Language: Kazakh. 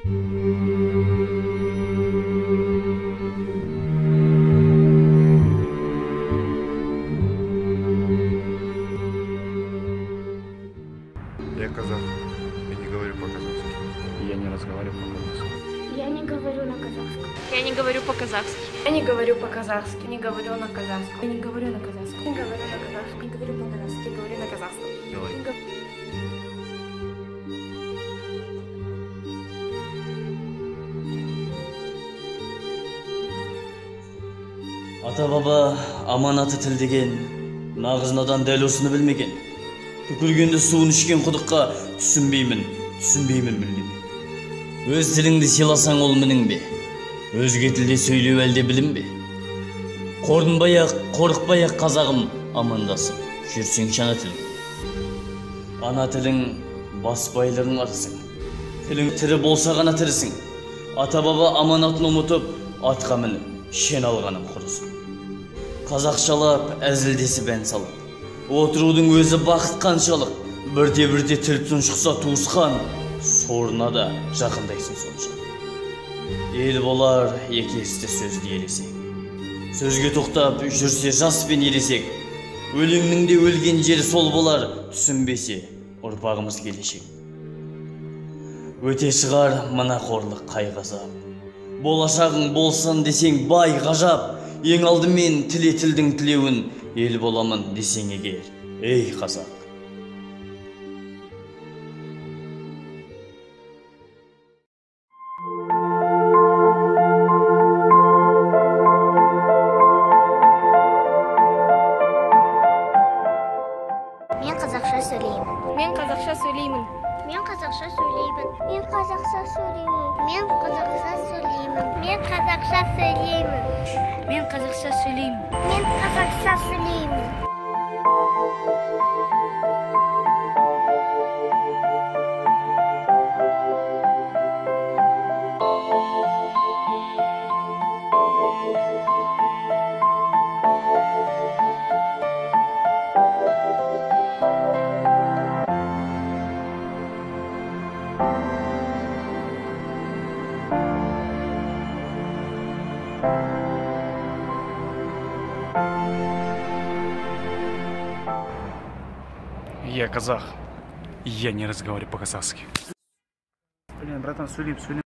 Я казах и не говорю по-казахски. Я не разговариваю по-казахски. Я не говорю на казахском. Я не говорю по-казахски. Я не говорю по-казахски. Не говорю на казахском. Я не говорю на казахском. Не говорю на казахском. Не говорю по-казахски. Говорю на казахском. Давай. Ата-баба аманаты тіл деген, нағыз надан дәл осыны білмеген. Түкіргенде суын ішкен құдыққа түсінбеймін мүлдеме. Өз тіліңді сыйласаң ол мінің бе? Өзге тілде сөйлеу әлде білім бе? Қорықпай-ақ қазағым амандасып, жүрсең шана тілің. Ана тілің басбайлығың арысың. Тілің тірі болса ғана тірісің. Ата-баба аманатын ұмытып, атқа мініп, шен алғаным құрысын. Қазақшалап, әзілдесіп ән салып, отырудың өзі бақыт қаншалық. Бірте-бірте тіл тұншықса туысқан, сорына да жақындайсың сонша. Ел болар екесті сөзді елесек, сөзге тоқтап жүрсе жаспен елесек, өлеңнің де өлген жері сол болар, түсінбесе ұрпағымыз келешек. Өте шығар мына қорлық қайғазап, болашағың болсын десең бай ғажап, ең алдымен тілдің тілеуін, ел боламын десең егер, ей қазақ. Мен қазақша сөйлеймін. Мен қазақша сөйлеймін. Мен қазақша сөйлеймін. Мен қазақша сөйлеймін. Мен қазақша сөйлеймін. Мен қазақша сөйлеймін. Мен қазақша сөйлеймін. Мен қазақша сөйлеймін. Я казах. Я не разговариваю по-казахски. Блин, братан, сөйлеймін.